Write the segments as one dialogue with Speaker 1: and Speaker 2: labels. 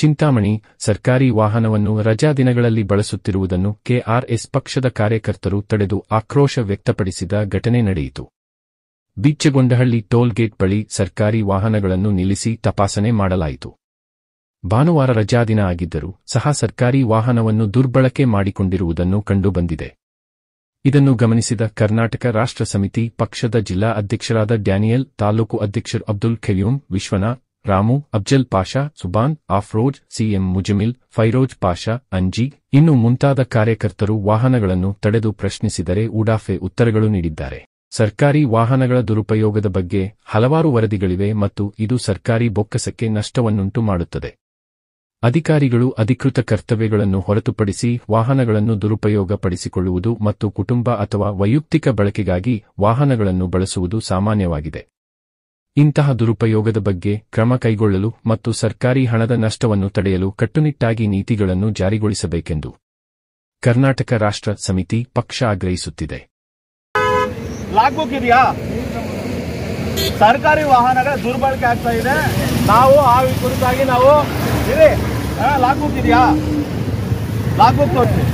Speaker 1: ಚಿಂತಾಮಣಿ ಸರ್ಕಾರಿ ವಾಹನವನ್ನು ರಜಾ ದಿನಗಳಲ್ಲಿ ಬಳಸುತ್ತಿರುವುದನ್ನು ಕೆಆರ್ಎಸ್ ಪಕ್ಷದ ಕಾರ್ಯಕರ್ತರು ತಡೆದು ಆಕ್ರೋಶ ವ್ಯಕ್ತಪಡಿಸಿದ ಘಟನೆ ನಡೆಯಿತು. ಬಿಚ್ಚಗೊಂಡಹಳ್ಳಿ ಟೋಲ್ ಗೇಟ್ ಬಳಿ ಸರ್ಕಾರಿ ವಾಹನಗಳನ್ನು ನಿಲ್ಲಿಸಿ ತಪಾಸಣೆ ಮಾಡಲಾಯಿತು. ಭಾನುವಾರ ರಜಾದಿನ ಆಗಿದ್ದರೂ ಸಹ ಸರ್ಕಾರಿ ವಾಹನವನ್ನು ದುರ್ಬಳಕೆ ಮಾಡಿಕೊಂಡಿರುವುದನ್ನು ಕಂಡುಬಂದಿದೆ. ಇದನ್ನು ಗಮನಿಸಿದ ಕರ್ನಾಟಕ ರಾಷ್ಟ್ರ ಸಮಿತಿ ಪಕ್ಷದ ಜಿಲ್ಲಾ ಅಧ್ಯಕ್ಷರಾದ ಡ್ಯಾನಿಯಲ್, ತಾಲೂಕು ಅಧ್ಯಕ್ಷರು ಅಬ್ದುಲ್ ಖಯೂಂ, ವಿಶ್ವನಾಥ್, ರಾಮು, ಅಫ್ಜಲ್ ಪಾಷಾ, ಸುಬಾನ್, ಆಫ್ರೋಜ್, ಸಿಎಂ ಮುಜಮಿಲ್, ಫೈರೋಜ್ ಪಾಷಾ, ಅಂಜಿ ಇನ್ನು ಮುಂತಾದ ಕಾರ್ಯಕರ್ತರು ವಾಹನಗಳನ್ನು ತಡೆದು ಪ್ರಶ್ನಿಸಿದರೆ ಉಡಾಫೆ ಉತ್ತರಗಳು ನೀಡಿದ್ದಾರೆ. ಸರ್ಕಾರಿ ವಾಹನಗಳ ದುರುಪಯೋಗದ ಬಗ್ಗೆ ಹಲವಾರು ವರದಿಗಳಿವೆ ಮತ್ತು ಇದು ಸರ್ಕಾರಿ ಬೊಕ್ಕಸಕ್ಕೆ ನಷ್ಟವನ್ನುಂಟು ಮಾಡುತ್ತದೆ. ಅಧಿಕಾರಿಗಳು ಅಧಿಕೃತ ಕರ್ತವ್ಯಗಳನ್ನು ಹೊರತುಪಡಿಸಿ ವಾಹನಗಳನ್ನು ದುರುಪಯೋಗಪಡಿಸಿಕೊಳ್ಳುವುದು ಮತ್ತು ಕುಟುಂಬ ಅಥವಾ ವೈಯಕ್ತಿಕ ಬಳಕೆಗಾಗಿ ವಾಹನಗಳನ್ನು ಬಳಸುವುದು ಸಾಮಾನ್ಯವಾಗಿದೆ. ಇಂತಹ ದುರುಪಯೋಗದ ಬಗ್ಗೆ ಕ್ರಮ ಕೈಗೊಳ್ಳಲು ಮತ್ತು ಸರ್ಕಾರಿ ಹಣದ ನಷ್ಟವನ್ನು ತಡೆಯಲು ಕಟ್ಟುನಿಟ್ಟಾಗಿ ನೀತಿಗಳನ್ನು ಜಾರಿಗೊಳಿಸಬೇಕೆಂದು ಕರ್ನಾಟಕ ರಾಷ್ಟ್ರ ಸಮಿತಿ ಪಕ್ಷ ಆಗ್ರಹಿಸುತ್ತಿದೆ.
Speaker 2: ಲಾಗ್ಬುಕ್ ಇದೆಯಾ? ಸರ್ಕಾರಿ ವಾಹನಗಳ ದುರ್ಬಳಕೆ ಆಗ್ತಾ ಇದೆ. ನಾವು ಆ ಕುರಿತಾಗಿ ನಾವು ಲಾಗ್ಬುಕ್ ಇದೆಯಾ? ಲಾಗ್ಬುಕ್ ತೋರಿಸಿ,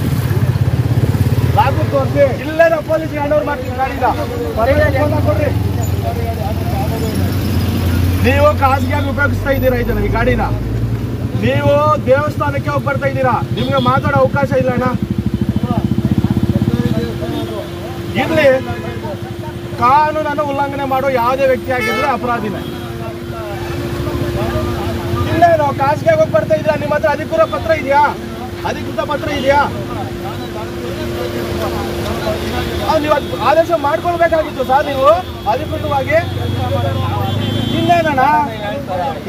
Speaker 2: ಲಾಗ್ಬುಕ್ ತೋರಿಸಿ. ಇಲ್ಲೇ ನಾವು ಪೊಲೀಸ್ ಹ್ಯಾಂಡ್ ಓವರ್ ಮಾಡ್ತೀವಿ ಗಾಡಿನ. ಕೊಡ್ರಿ. ನೀವು ಖಾಸಗಿಯಾಗಿ ಉಪಯೋಗಿಸ್ತಾ ಇದ್ದೀರಾ ಇದನ್ನ, ಈ ಗಾಡಿನ. ನೀವು ದೇವಸ್ಥಾನಕ್ಕೆ ಹೋಗಿ ಬರ್ತಾ ಇದ್ದೀರಾ, ನಿಮ್ಗೆ ಮಾತಾಡೋ ಅವಕಾಶ ಇಲ್ಲ ಅಣ್ಣ. ಇರ್ಲಿ, ಕಾನೂನನ್ನು ಉಲ್ಲಂಘನೆ ಮಾಡೋ ಯಾವುದೇ ವ್ಯಕ್ತಿ ಆಗಿದ್ರೆ ಅಪರಾಧಿನೇ. ಇಲ್ಲೇ ನಾವು ಖಾಸಗಿಯಾಗಿ ಹೋಗಿ ಬರ್ತಾ ಇದ್ದೀರಾ, ನಿಮ್ಮ ಹತ್ರ ಅಧಿಕೃತ ಪತ್ರ ಇದೆಯಾ? ಅಧಿಕೃತ ಪತ್ರ ಇದೆಯಾ? ನೀವು ಆದೇಶ ಮಾಡ್ಕೊಳ್ಬೇಕಾಗಿತ್ತು ಸರ್, ನೀವು ಅಧಿಕೃತವಾಗಿ. ಇನ್ನೇನಣ್ಣ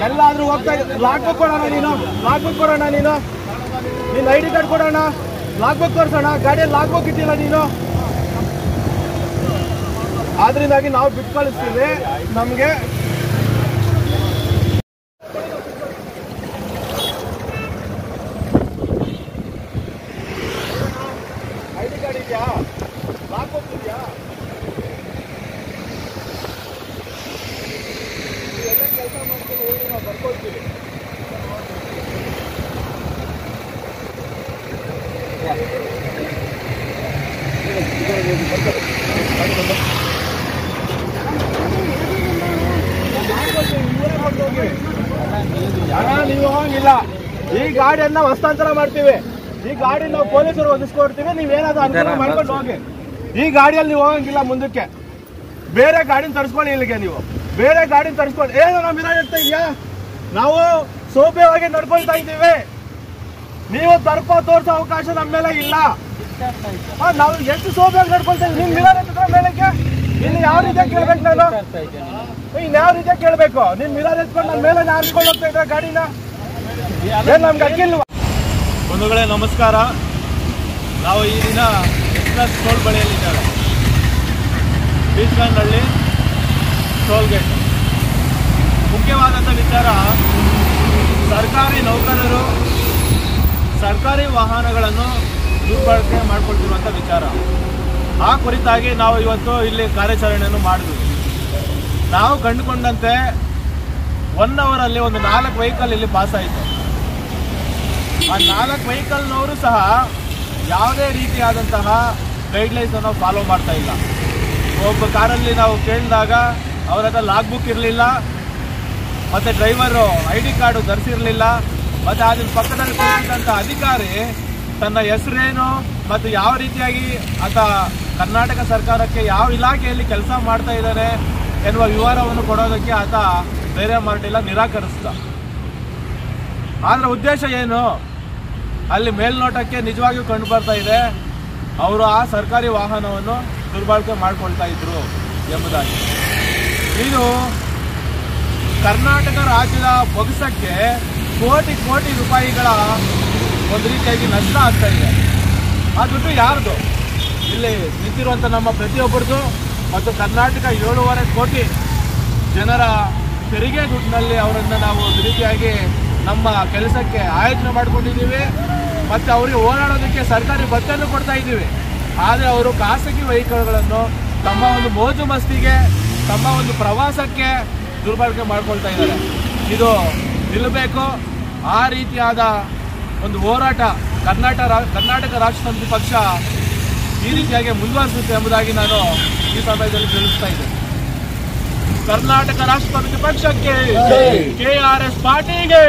Speaker 2: ಎಲ್ಲಾದ್ರೂ ಹೋಗ್ತಾ ಇದ್ದೀವಿ. ಲಾಗ್ಬುಕ್ ಕೊಡೋಣ, ನೀನು ಲಾಗ್ಬುಕ್ ಕೊಡೋಣ, ನೀನು ನಿನ್ನ ID ಕಾರ್ಡ್ ಕೊಡೋಣ, ಲಾಗ್ಬುಕ್ ತೋರಿಸೋಣ. ಗಾಡಿಯಲ್ಲಿ ಲಾಗ್ಬುಕ್ ಇಟ್ಟಿಲ್ಲ ನೀನು. ಆದ್ರಿಂದಾಗಿ ನಾವು ಬಿಟ್ಟು ಕಳಿಸ್ತೀವಿ. ನಮಗೆ ID ಕಾರ್ಡ್ ಇದೆಯಾ? ಲಾಗ್ಬುಕ್ ಇದೆಯಾ? ಎಲ್ಲ ಕೆಲಸ ಮಾಡ್ಕೊಂಡು ಹೋಗಿ ನಾವು ಬರ್ಕೊಳ್ತೀವಿ. ನೀವು ಹೋಗಿಲ್ಲ. ಈ ಗಾಡಿಯನ್ನ ಹಸ್ತಾಂತರ ಮಾಡ್ತೀವಿ. ಈ ಗಾಡಿ ನಾವು ಪೊಲೀಸರು ಒದಗಿಸ್ಕೊಡ್ತೀವಿ. ನೀವೇನಾದ್ರೂ ಅನುಕೂಲ ಮಾಡ್ಕೊಂಡು ಹೋಗಿ. ಈ ಗಾಡಿಯಲ್ಲಿ ನೀವು ಹೋಗಂಗಿಲ್ಲ ಮುಂದಕ್ಕೆ. ಬೇರೆ ಗಾಡಿನ ತರಿಸ್ಕೊಳ್ಳಿ. ಇಲ್ಲಿಗೆ ನೀವು ಬೇರೆ ಗಾಡಿನ ತರಿಸ್ಕೊಳ್ಳಿ. ಏನು ನಾವು ಮಿರಾಜ್ ಇರ್ತಾ ಇದೆಯಾ? ನಾವು ಸೌಭ್ಯವಾಗಿ ನಡ್ಕೊಳ್ತಾ ಇದ್ದೀವಿ. ನೀವು ತರ್ಪ ತೋರಿಸೋ ಅವಕಾಶ ನಮ್ಮ ಮೇಲೆ ಇಲ್ಲ. ನಾವು ಎಷ್ಟು ಸೌಭ್ಯವಾಗಿ ನಡ್ಕೊಳ್ತಾ ಇದ್ದೀವಿ. ನಿಮ್ ಮಿರಾಜ್ ಎತ್ತಿದ್ರೆ ಮೇಲಕ್ಕೆ ಇನ್ನು ಯಾವ ರೀತಿಯಾಗಿ ಕೇಳ್ಬೇಕು? ನಾನು ಇನ್ಯಾವ ರೀತಿಯಾಗಿ ಕೇಳ್ಬೇಕು? ನಿಮ್ ಮಿರಾಜ್ ಎತ್ಕೊಂಡು ನನ್ನ ಮೇಲೆ ಹಾರಿಸ್ಕೊಂಡು ಹೋಗ್ತಾ ಇದ್ರೆ ಗಾಡಿನ ನಮ್ಗೆ ಅಕ್ಕಿಲ್ವ? ಬಂಧುಗಳೇ ನಮಸ್ಕಾರ. ನಾವು ಈ ದಿನ ಎಕ್ಸ್ಪ್ರೆಸ್ ಟೋಲ್ ಬಳಿಯಲ್ಲಿದ್ದೇವೆ. ಬೀಚ್ಗಂಡಹಳ್ಳಿ ಟೋಲ್ ಗೇಟ್. ಮುಖ್ಯವಾದಂಥ ವಿಚಾರ, ಸರ್ಕಾರಿ ನೌಕರರು ಸರ್ಕಾರಿ ವಾಹನಗಳನ್ನು ದುರ್ಬಳಕೆ ಮಾಡಿಕೊಳ್ತಿರುವಂಥ ವಿಚಾರ. ಆ ಕುರಿತಾಗಿ ನಾವು ಇವತ್ತು ಇಲ್ಲಿ ಕಾರ್ಯಾಚರಣೆಯನ್ನು ಮಾಡಿದ್ವಿ. ನಾವು ಕಂಡುಕೊಂಡಂತೆ 1 ಅವರಲ್ಲಿ ಒಂದು 4 ವೆಹಿಕಲ್ ಇಲ್ಲಿ ಪಾಸ್ ಆಯಿತು. ಆ 4 ವೆಹಿಕಲ್ನವರು ಸಹ ಯಾವುದೇ ರೀತಿಯಾದಂತಹ ಗೈಡ್ಲೈನ್ಸನ್ನು ಫಾಲೋ ಮಾಡ್ತಾ ಇಲ್ಲ. ಒಬ್ಬ ಕಾರಲ್ಲಿ ನಾವು ಕೇಳಿದಾಗ ಅವರ ಹತ್ರ ಲಾಗ್ಬುಕ್ ಇರಲಿಲ್ಲ, ಮತ್ತು ಡ್ರೈವರು ID ಕಾರ್ಡು ಧರಿಸಿರಲಿಲ್ಲ, ಮತ್ತು ಅದರ ಪಕ್ಕದಲ್ಲಿ ಕೂತಿದ್ದಂಥ ಅಧಿಕಾರಿ ತನ್ನ ಹೆಸರೇನು ಮತ್ತು ಯಾವ ರೀತಿಯಾಗಿ ಆತ ಕರ್ನಾಟಕ ಸರ್ಕಾರಕ್ಕೆ ಯಾವ ಇಲಾಖೆಯಲ್ಲಿ ಕೆಲಸ ಮಾಡ್ತಾ ಇದ್ದಾನೆ ಎನ್ನುವ ವಿವರವನ್ನು ಕೊಡೋದಕ್ಕೆ ಆತ ಧೈರ್ಯ ಮಾಡಲಿಲ್ಲ, ನಿರಾಕರಿಸಿದ. ಆದರೆ ಉದ್ದೇಶ ಏನು? ಅಲ್ಲಿ ಮೇಲ್ನೋಟಕ್ಕೆ ನಿಜವಾಗಿಯೂ ಕಂಡು ಬರ್ತಾ ಇದೆ, ಅವರು ಆ ಸರ್ಕಾರಿ ವಾಹನವನ್ನು ದುರ್ಬಳಕೆ ಮಾಡಿಕೊಳ್ತಾ ಇದ್ರು ಎಂಬುದಾಗಿ. ಇದು ಕರ್ನಾಟಕ ರಾಜ್ಯದ ಬೊಗಸಕ್ಕೆ ಕೋಟಿ ರೂಪಾಯಿಗಳ ಒಂದು ರೀತಿಯಾಗಿ ನಷ್ಟ ಆಗ್ತಾ ಇದೆ. ಆ ದುಡ್ಡು ಯಾರ್ದು? ಇಲ್ಲಿ ನಿಂತಿರುವಂಥ ನಮ್ಮ ಪ್ರತಿಯೊಬ್ಬರದು ಮತ್ತು ಕರ್ನಾಟಕ 7.5 ಕೋಟಿ ಜನರ ತೆರಿಗೆ ದುಡ್ಡಿನಲ್ಲಿ ಅವರನ್ನು ನಾವು ಒಂದು ರೀತಿಯಾಗಿ ನಮ್ಮ ಕೆಲಸಕ್ಕೆ ಆಯೋಜನೆ ಮಾಡ್ಕೊಂಡಿದ್ದೀವಿ ಮತ್ತು ಅವರಿಗೆ ಓಡಾಡೋದಕ್ಕೆ ಸರ್ಕಾರಿ ಬಸ್ಸನ್ನು ಕೊಡ್ತಾ ಇದ್ದೀವಿ. ಆದರೆ ಅವರು ಖಾಸಗಿ ವೆಹಿಕಲ್ಗಳನ್ನು ತಮ್ಮ ಒಂದು ಮೋಜು ಮಸ್ತಿಗೆ, ತಮ್ಮ ಒಂದು ಪ್ರವಾಸಕ್ಕೆ ದುರ್ಬಳಕೆ ಮಾಡ್ಕೊಳ್ತಾ ಇದ್ದಾರೆ. ಇದು ನಿಲ್ಲಬೇಕು. ಆ ರೀತಿಯಾದ ಒಂದು ಹೋರಾಟ ಕರ್ನಾಟಕ ರಾಷ್ಟ್ರ ಸಮಿತಿ ಪಕ್ಷ ಈ ರೀತಿಯಾಗಿ ಮುಂದುವರಿಸುತ್ತೆ ಎಂಬುದಾಗಿ ನಾನು ಈ ಸಮಯದಲ್ಲಿ ತಿಳಿಸ್ತಾ ಇದ್ದೇನೆ. ಕರ್ನಾಟಕ ರಾಷ್ಟ್ರ ಸಮಿತಿ ಪಕ್ಷಕ್ಕೆ, KRS ಪಾರ್ಟಿಗೆ